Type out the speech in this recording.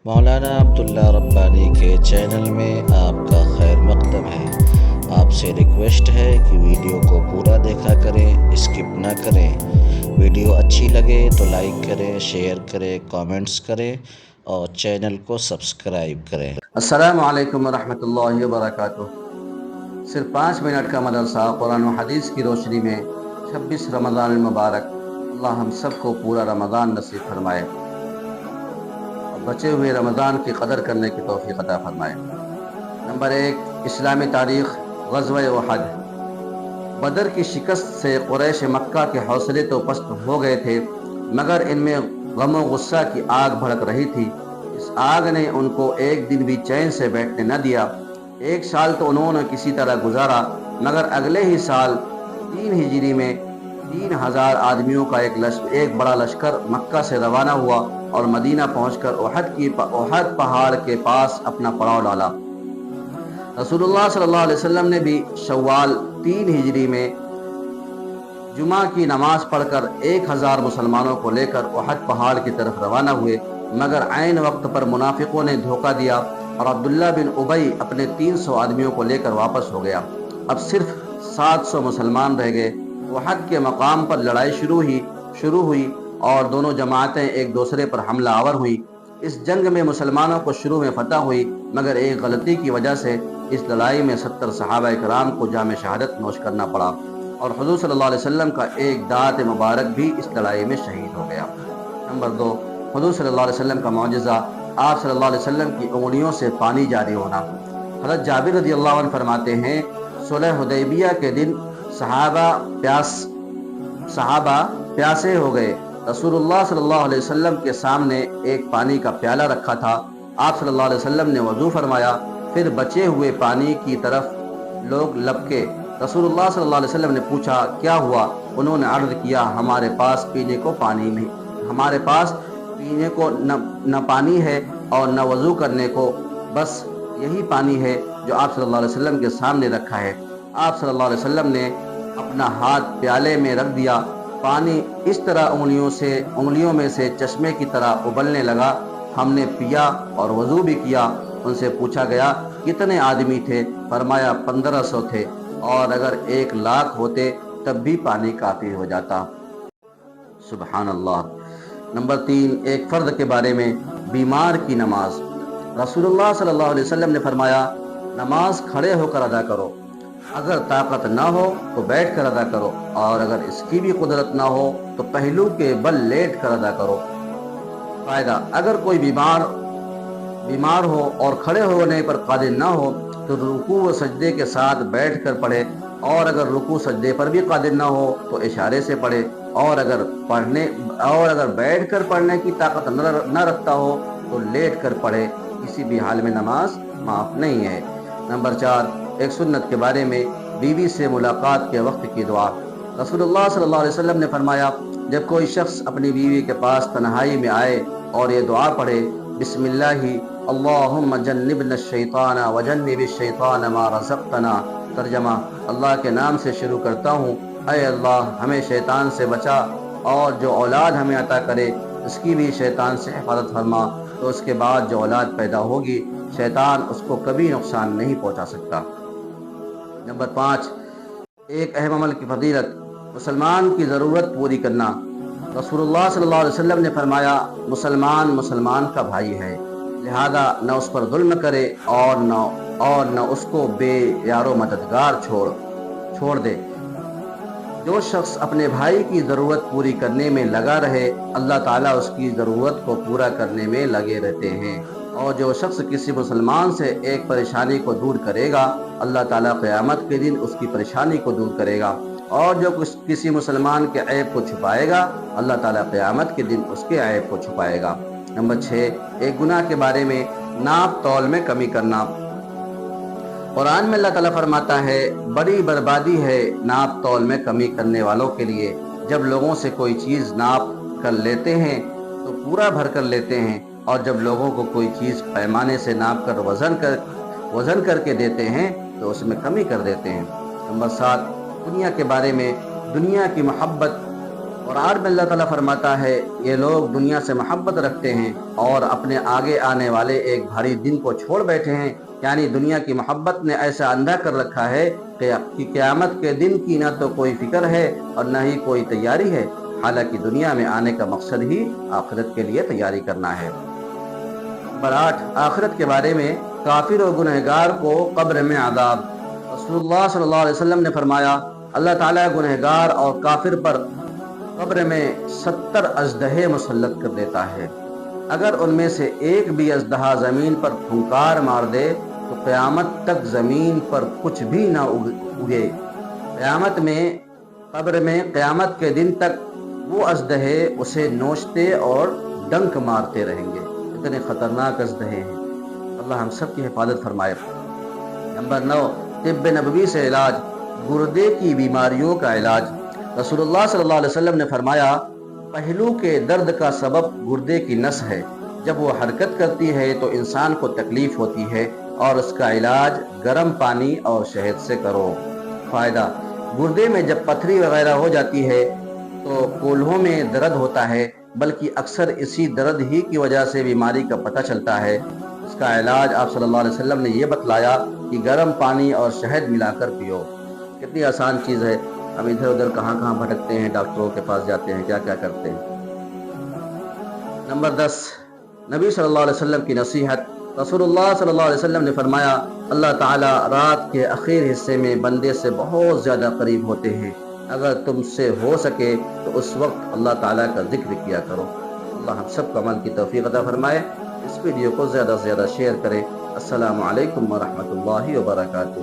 مولانا عبداللہ ربانی کے چینل میں آپ کا خیر مقدم ہے۔ آپ سے ریکویسٹ ہے کہ ویڈیو کو پورا دیکھا کریں، اسکپ نہ کریں۔ ویڈیو اچھی لگے تو لائک کریں، شیئر کریں، کامنٹس کریں اور چینل کو سبسکرائب کریں۔ السلام علیکم ورحمۃ اللہ وبرکاتہ۔ صرف 5 منٹ کا مدرسہ قرآن و حدیث کی روشنی میں 26 رمضان المبارک۔ اللہ ہم سب کو پورا رمضان نصیب فرمائے اور بچے ہوئے رمضان کی قدر کرنے کی توفیق عطا فرمائے۔ نمبر 1، اسلامی تاریخ۔ غزوہ احد۔ بدر کی شکست سے قریش مکہ کے حوصلے تو پست ہو گئے تھے، مگر ان میں غم و غصہ کی آگ بھڑک رہی تھی۔ اس آگ نے ان کو ایک دن بھی چین سے بیٹھنے نہ دیا۔ 1 سال تو انہوں نے کسی طرح گزارا، مگر اگلے ہی سال 3 ہجری میں 3000 آدمیوں کا ایک بڑا لشکر مکہ سے روانہ ہوا اور مدینہ پہنچ کر احد پہاڑ کے پاس اپنا پڑاؤ ڈالا۔ رسول اللہ صلی اللہ علیہ وسلم نے بھی شوال 3 ہجری میں جمعہ کی نماز پڑھ کر 1000 مسلمانوں کو لے کر احد پہاڑ کی طرف روانہ ہوئے، مگر عین وقت پر منافقوں نے دھوکہ دیا اور عبداللہ بن ابی اپنے 300 آدمیوں کو لے کر واپس ہو گیا۔ اب صرف 700 مسلمان رہ گئے۔ احد کے مقام پر لڑائی شروع ہوئی اور دونوں جماعتیں ایک دوسرے پر حملہ آور ہوئیں۔ اس جنگ میں مسلمانوں کو شروع میں فتح ہوئی، مگر ایک غلطی کی وجہ سے اس لڑائی میں 70 صحابہ کرام کو جام شہادت نوش کرنا پڑا اور حضور صلی اللہ علیہ وسلم کا ایک دانت مبارک بھی اس لڑائی میں شہید ہو گیا۔ نمبر 2، حضور صلی اللہ علیہ وسلم کا معجزہ، آپ صلی اللہ علیہ وسلم کی انگلیوں سے پانی جاری ہونا۔ حضرت جابر رضی اللہ عنہ فرماتے ہیں، صلح حدیبیہ کے دن صحابہ پیاسے ہو گئے۔ رسول اللہ صلی اللہ علیہ وسلم کے سامنے ایک پانی کا پیالہ رکھا تھا۔ آپ صلی اللہ علیہ وسلم نے وضو فرمایا، پھر بچے ہوئے پانی کی طرف لوگ لپکے۔ رسول اللہ صلی اللہ علیہ وسلم نے پوچھا، کیا ہوا؟ انہوں نے عرض کیا، ہمارے پاس پینے کو نہ پانی ہے اور نہ وضو کرنے کو، بس یہی پانی ہے جو آپ صلی اللہ علیہ وسلم کے سامنے رکھا ہے۔ آپ صلی اللہ علیہ وسلم نے اپنا ہاتھ پیالے میں رکھ دیا، پانی اس طرح انگلیوں میں سے چشمے کی طرح ابلنے لگا۔ ہم نے پیا اور وضو بھی کیا۔ ان سے پوچھا گیا، کتنے آدمی تھے؟ فرمایا 1500 تھے، اور اگر 1,00,000 ہوتے تب بھی پانی کافی ہو جاتا۔ سبحان اللہ۔ نمبر 3، ایک فرد کے بارے میں، بیمار کی نماز۔ رسول اللہ صلی اللہ علیہ وسلم نے فرمایا، نماز کھڑے ہو کر ادا کرو، اگر طاقت نہ ہو تو بیٹھ کر ادا کرو، اور اگر اس کی بھی قدرت نہ ہو تو پہلو کے بل لیٹ کر ادا کرو۔ فائدہ، اگر کوئی بیمار ہو اور کھڑے ہونے پر قادر نہ ہو تو رکوع و سجدے کے ساتھ بیٹھ کر پڑھے، اور اگر رکوع سجدے پر بھی قادر نہ ہو تو اشارے سے پڑھے، اور اگر بیٹھ کر پڑھنے کی طاقت نہ رکھتا ہو تو لیٹ کر پڑھے۔ کسی بھی حال میں نماز معاف نہیں ہے۔ نمبر 4، ایک سنت کے بارے میں، بیوی سے ملاقات کے وقت کی دعا۔ رسول اللہ صلی اللہ علیہ وسلم نے فرمایا، جب کوئی شخص اپنی بیوی کے پاس تنہائی میں آئے اور یہ دعا پڑھے، بسم اللہ اللہم جنبنا الشیطان وجنب الشیطان ما رزقتنا۔ ترجمہ، اللہ کے نام سے شروع کرتا ہوں، اے اللہ ہمیں شیطان سے بچا، اور جو اولاد ہمیں عطا کرے اس کی بھی شیطان سے حفاظت فرما۔ تو اس کے بعد جو اولاد پیدا ہوگی شیطان اس کو کبھی نقصان نہیں پہنچا سکتا۔ نمبر 5، ایک اہم عمل کی فضیلت، مسلمان کی ضرورت پوری کرنا۔ رسول اللہ صلی اللہ علیہ وسلم نے فرمایا، مسلمان کا بھائی ہے، لہذا نہ اس پر ظلم کرے اور نہ اس کو بے یار و مددگار چھوڑ دے۔ جو شخص اپنے بھائی کی ضرورت پوری کرنے میں لگا رہے، اللہ تعالیٰ اس کی ضرورت کو پورا کرنے میں لگے رہتے ہیں، اور جو شخص کسی مسلمان سے ایک پریشانی کو دور کرے گا، اللہ تعالیٰ قیامت کے دن اس کی پریشانی کو دور کرے گا، اور جو کسی مسلمان کے عیب کو چھپائے گا، اللہ تعالیٰ قیامت کے دن اس کے عیب کو چھپائے گا۔ نمبر 6، ایک گناہ کے بارے میں، ناپ تول میں کمی کرنا۔ قرآن میں اللہ تعالیٰ فرماتا ہے، بڑی بربادی ہے ناپ تول میں کمی کرنے والوں کے لیے۔ جب لوگوں سے کوئی چیز ناپ کر لیتے ہیں تو پورا بھر کر لیتے ہیں، اور جب لوگوں کو کوئی چیز پیمانے سے ناپ کر وزن کر کے دیتے ہیں تو اس میں کمی کر دیتے ہیں۔ نمبر 7، دنیا کے بارے میں، دنیا کی محبت اور آج میں اللہ تعالیٰ فرماتا ہے یہ لوگ دنیا سے محبت رکھتے ہیں اور اپنے آگے آنے والے ایک بھاری دن کو چھوڑ بیٹھے ہیں، یعنی دنیا کی محبت نے ایسا اندھا کر رکھا ہے کہ قیامت کے دن کی نہ تو کوئی فکر ہے اور نہ ہی کوئی تیاری ہے، حالانکہ دنیا میں آنے کا مقصد ہی آخرت کے لیے تیاری کرنا ہے۔ نمبر 8، آخرت کے بارے میں کافر و گنہگار کو قبر میں عذاب۔ رسول اللہ صلی اللہ علیہ وسلم نے فرمایا، اللہ تعالیٰ گنہگار اور کافر پر قبر میں 70 اژدہے مسلط کر دیتا ہے۔ اگر ان میں سے ایک بھی اژدہا زمین پر پھنکار مار دے تو قیامت تک زمین پر کچھ بھی نہ اگے۔ قبر میں قیامت کے دن تک وہ اژدہے اسے نوچتے اور ڈنک مارتے رہیں گے۔ اتنے خطرناک اژدہے ہیں، اللہ ہم سب کی حفاظت فرمائے۔ نمبر 9، طب نبوی سے علاج، گردے کی بیماریوں کا علاج۔ رسول اللہ صلی اللہ علیہ وسلم نے فرمایا، پہلو کے درد کا سبب گردے کی نس ہے، جب وہ حرکت کرتی ہے تو انسان کو تکلیف ہوتی ہے اور اس کا علاج گرم پانی اور شہد سے کرو۔ فائدہ، گردے میں جب پتھری وغیرہ ہو جاتی ہے تو کولہوں میں درد ہوتا ہے، بلکہ اکثر اسی درد ہی کی وجہ سے بیماری کا پتہ چلتا ہے۔ اس کا علاج آپ صلی اللہ علیہ وسلم نے یہ بتلایا کہ گرم پانی اور شہد ملا کر پیو۔ کتنی آسان چیز ہے، ہم ادھر ادھر کہاں کہاں بھٹکتے ہیں، ڈاکٹروں کے پاس جاتے ہیں، کیا کیا کرتے ہیں۔ نمبر 10، نبی صلی اللہ علیہ وسلم کی نصیحت۔ رسول اللہ صلی اللہ علیہ وسلم نے فرمایا، اللہ تعالیٰ رات کے اخیر حصے میں بندے سے بہت زیادہ قریب ہوتے ہیں، اگر تم سے ہو سکے تو اس وقت اللہ تعالیٰ کا ذکر کیا کرو۔ اللہ ہم سب کو عمل کی توفیق عطا فرمائے۔ اس ویڈیو کو زیادہ سے زیادہ شیئر کریں۔ السلام علیکم ورحمۃ اللہ وبرکاتہ۔